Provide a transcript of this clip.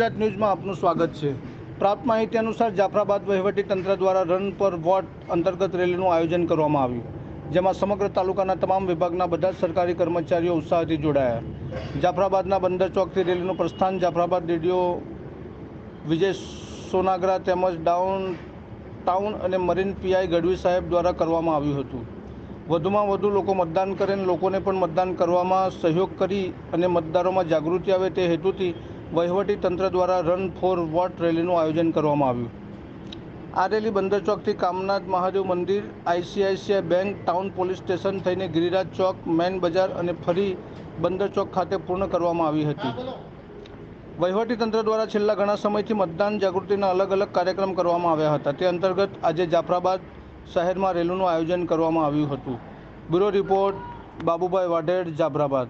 ગુજરાત ન્યૂઝમાં આપનું સ્વાગત છે। પ્રાપ્ત માહિતી અનુસાર જાફરાબાદ વહીવટી તંત્ર દ્વારા રન પર વોટ અંતર્ગત રેલીનું આયોજન કરવામાં આવ્યું, જેમાં સમગ્ર તાલુકાના તમામ વિભાગના બધા જ સરકારી કર્મચારીઓ ઉત્સાહથી જોડાયા। જાફરાબાદના બંદર ચોકથી રેલીનું પ્રસ્થાન જાફરાબાદ ડીડીઓ વિજય સોનાગરા તેમજ ટાઉન અને મરીન પીઆઈ ગઢવી સાહેબ દ્વારા કરવામાં આવ્યું હતું। વધુમાં વધુ લોકો મતદાન કરે અને લોકોને પણ મતદાન કરવામાં સહયોગ કરી અને મતદારોમાં જાગૃતિ આવે તે હેતુથી વહીવટી તંત્ર દ્વારા રન ફોર વોટ રેલીનું આયોજન કરવામાં આવ્યું। આ રેલી બંદર ચોકથી કામનાથ મહાદેવ મંદિર, ICICI bank, town police station થઈને ગિરિરાજ ચોક, મેન બજાર અને ફરી બંદર ચોક ખાતે પૂર્ણ કરવામાં આવી હતી। વહીવટી તંત્ર દ્વારા છેલ્લા ઘણા સમયથી મતદાન જાગૃતિના અલગ અલગ કાર્યક્રમ કરવામાં આવ્યા હતા। તે અંતર્ગત આજે જાફરાબાદ શહેરમાં રેલીનું આયોજન કરવામાં આવ્યું હતું। Bureau report Babubhai Vadher, Jafrabad.